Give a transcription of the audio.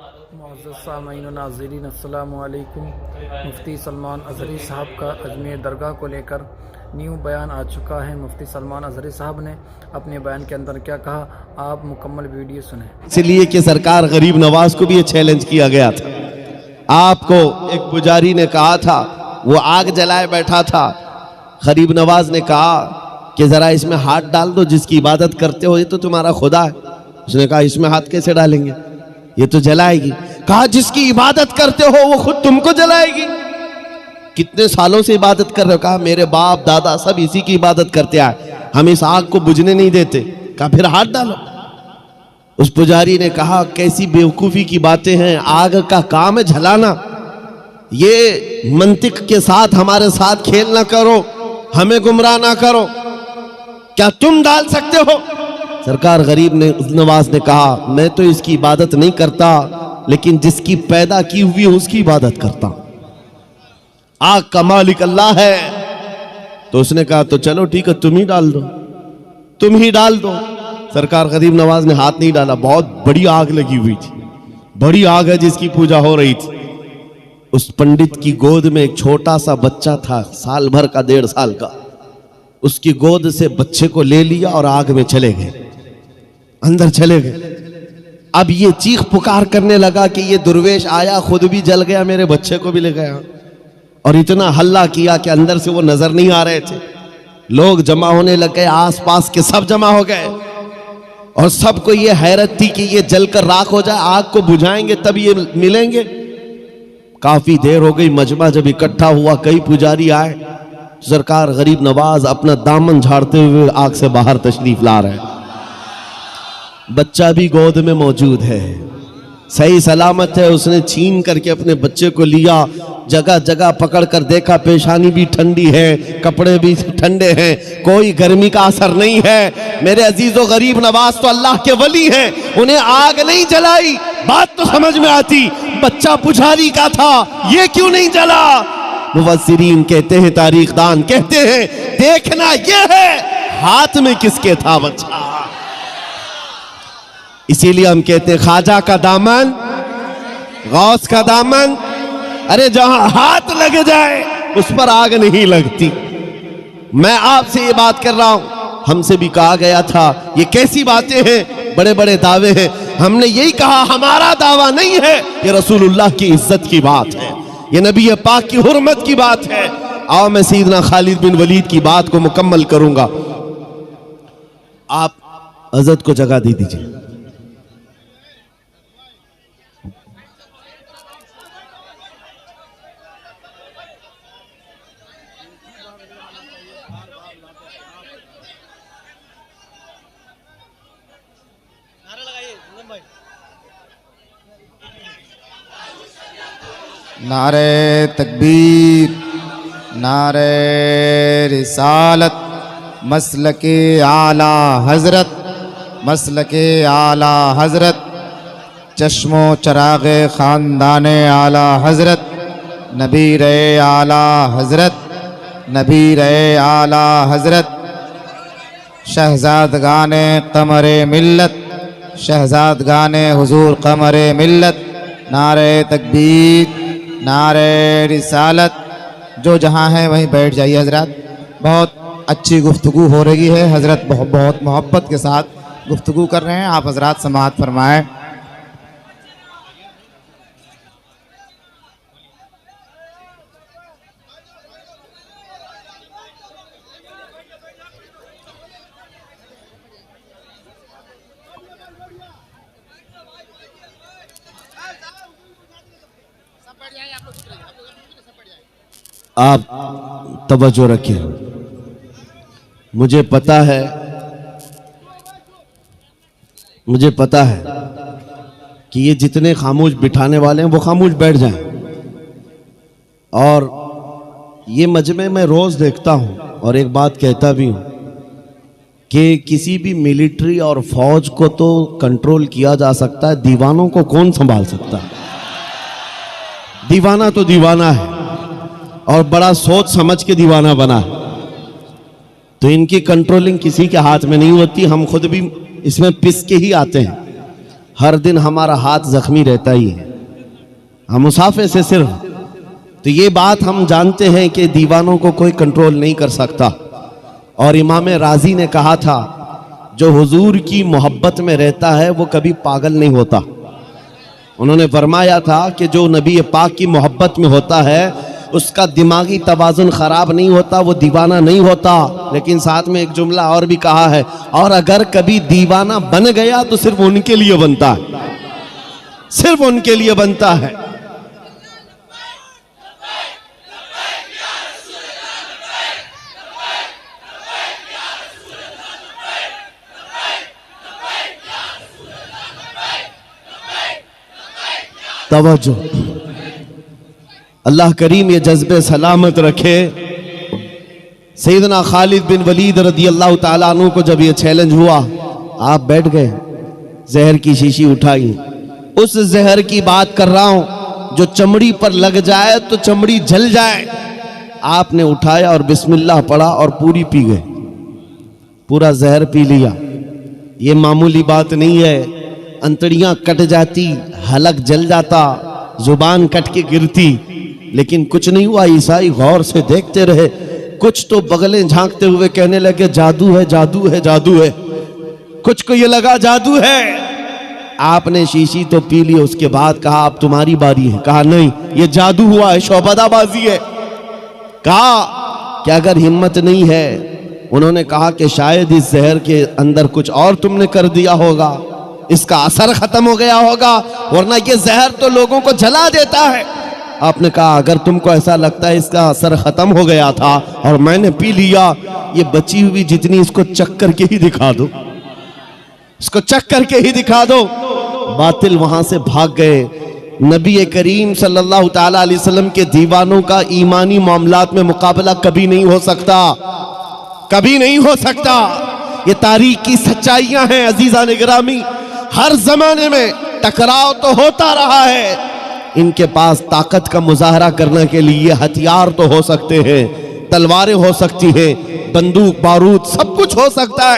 मुअज़्ज़ज़ सामीन व नाज़रीन, अस्सलामु अलैकुम। मुफ्ती सलमान अज़हरी साहब का अजमेर दरगाह को लेकर न्यू बयान आ चुका है। मुफ्ती सलमान अज़हरी साहब ने अपने बयान के अंदर क्या कहा, आप मुकम्मल वीडियो सुने। इसलिए कि सरकार गरीब नवाज को भी ये चैलेंज किया गया था। आपको एक पुजारी ने कहा था, वो आग जलाए बैठा था, गरीब नवाज ने कहा कि जरा इसमें हाथ डाल दो, जिसकी इबादत करते हो ये तो तुम्हारा खुदा है। उसने कहा इसमें हाथ कैसे डालेंगे, ये तो जलाएगी। कहा जिसकी इबादत करते हो वो खुद तुमको जलाएगी। कितने सालों से इबादत कर रहे हो? कहा मेरे बाप दादा सब इसी की इबादत करते आए, हम इस आग को बुझने नहीं देते। कहा फिर हाथ डालो। उस पुजारी ने कहा कैसी बेवकूफी की बातें हैं, आग का काम है जलाना, ये मंतिक के साथ हमारे साथ खेल ना करो, हमें गुमराह ना करो, क्या तुम डाल सकते हो? सरकार गरीब नवाज ने कहा मैं तो इसकी इबादत नहीं करता, लेकिन जिसकी पैदा की हुई है उसकी इबादत करता। आग का मालिक अल्लाह है। तो उसने कहा तो चलो ठीक है, तुम ही डाल दो, तुम ही डाल दो। सरकार गरीब नवाज ने हाथ नहीं डाला। बहुत बड़ी आग लगी हुई थी, बड़ी आग है जिसकी पूजा हो रही थी। उस पंडित की गोद में एक छोटा सा बच्चा था, साल भर का, 1.5 साल का। उसकी गोद से बच्चे को ले लिया और आग में चले गए, अंदर चले गए। अब ये चीख पुकार करने लगा कि ये दुर्वेश आया, खुद भी जल गया, मेरे बच्चे को भी ले गया। और इतना हल्ला किया कि अंदर से वो नजर नहीं आ रहे थे। लोग जमा होने लग गए, आसपास के सब जमा हो गए और सबको ये हैरत थी कि ये जलकर राख हो जाए, आग को बुझाएंगे तब ये मिलेंगे। काफी देर हो गई, मजमा जब इकट्ठा हुआ, कई पुजारी आए। सरकार गरीब नवाज अपना दामन झाड़ते हुए आग से बाहर तशरीफ ला रहे हैं। बच्चा भी गोद में मौजूद है, सही सलामत है। उसने छीन करके अपने बच्चे को लिया, जगह जगह पकड़ कर देखा, पेशानी भी ठंडी है, कपड़े भी ठंडे हैं, कोई गर्मी का असर नहीं है। मेरे अजीजों, गरीब नवाज तो अल्लाह के वली हैं, उन्हें आग नहीं जलाई। बात तो समझ में आती, बच्चा पुजारी का था, ये क्यों नहीं जला? मुफस्सिरीन कहते हैं, तारीखदान कहते हैं, देखना यह है हाथ में किसके था बच्चा। इसीलिए हम कहते हैं ख्वाजा का दामन, गौस का दामन, अरे जहां हाथ लग जाए उस पर आग नहीं लगती। मैं आपसे ये बात कर रहा हूं, हमसे भी कहा गया था ये कैसी बातें हैं, बड़े बड़े दावे हैं। हमने यही कहा हमारा दावा नहीं है, ये रसूलुल्लाह की इज्जत की बात है, ये नबी पाक की हुर्मत की बात है। आओ मैं सैयदना खालिद बिन वलीद की बात को मुकम्मल करूंगा। आप हज़रत को जगह दे दीजिए। नारे तकबीर, नारे रिसालत, मसलके आला हजरत, मसलके आला हजरत, चश्मो चरागे ख़ानदाने आला हजरत, नबी रे आला हजरत, नबी रे आला हजरत, शहजादगाने कमरे मिल्लत, शहजादगाने हुजूर कमरे मिल्लत। नारे तकबीर, नारे रिसालत। जो जहाँ है वहीं बैठ जाइए हजरत, बहुत अच्छी गुफ्तगू हो रही है। हजरत बहुत मोहब्बत के साथ गुफ्तगू कर रहे हैं, आप हजरत समाअत फरमाएं। आप तवज्जो रखिए। मुझे पता है कि ये जितने खामोश बिठाने वाले हैं वो खामोश बैठ जाएं। और ये मजमे में रोज देखता हूं और एक बात कहता भी हूं कि किसी भी मिलिट्री और फौज को तो कंट्रोल किया जा सकता है, दीवानों को कौन संभाल सकता है? दीवाना तो दीवाना है और बड़ा सोच समझ के दीवाना बना है, तो इनकी कंट्रोलिंग किसी के हाथ में नहीं होती। हम खुद भी इसमें पिस के ही आते हैं। हर दिन हमारा हाथ जख्मी रहता ही है, हम मुसाफे से सिर्फ। तो ये बात हम जानते हैं कि दीवानों को कोई कंट्रोल नहीं कर सकता। और इमाम राजी ने कहा था, जो हुजूर की मोहब्बत में रहता है वो कभी पागल नहीं होता। उन्होंने फरमाया था कि जो नबी पाक की मोहब्बत में होता है उसका दिमागी तवाज़ुन ख़राब नहीं होता, वो दीवाना नहीं होता। लेकिन साथ में एक जुमला और भी कहा है, और अगर कभी दीवाना बन गया तो सिर्फ उनके लिए बनता है, सिर्फ उनके लिए बनता है। तवज्जो, अल्लाह करीम ये जज्बे सलामत रखे। सैयदना खालिद बिन वलीद रदी अल्लाह ताला अन्हु को जब ये चैलेंज हुआ, आप बैठ गए, जहर की शीशी उठाई। उस जहर की बात कर रहा हूं जो चमड़ी पर लग जाए तो चमड़ी जल जाए। आपने उठाया और बिस्मिल्लाह पढ़ा और पूरी पी गए, पूरा जहर पी लिया। ये मामूली बात नहीं है, अंतड़ियां कट जाती, हलक जल जाता, जुबान कट के गिरती, लेकिन कुछ नहीं हुआ। ईसाई गौर से देखते रहे, कुछ तो बगलें झांकते हुए कहने लगे जादू है, जादू है, जादू है। कुछ को ये लगा जादू है। आपने शीशी तो पी ली, उसके बाद कहा अब तुम्हारी बारी है। कहा नहीं, ये जादू हुआ है, शौबदाबाजी है। कहा कि अगर हिम्मत नहीं है, उन्होंने कहा कि शायद इस जहर के अंदर कुछ और तुमने कर दिया होगा, इसका असर खत्म हो गया होगा, वरना ये जहर तो लोगों को जला देता है। आपने कहा अगर तुमको ऐसा लगता है इसका असर खत्म हो गया था और मैंने पी लिया, ये बची हुई जितनी इसको चख करके ही दिखा दो, इसको चख करके ही दिखा दो। बातिल वहां से भाग गए। नबी करीम सल्लल्लाहु ताला अलैहि वसल्लम के दीवानों का ईमानी मामलात में मुकाबला कभी नहीं हो सकता, कभी नहीं हो सकता। ये तारीख की सच्चाइयां हैं अजीजा निगरामी। हर जमाने में टकराव तो होता रहा है। इनके पास ताकत का मुजाहरा करने के लिए हथियार तो हो सकते हैं, तलवारें हो सकती हैं, बंदूक बारूद सब कुछ हो सकता है।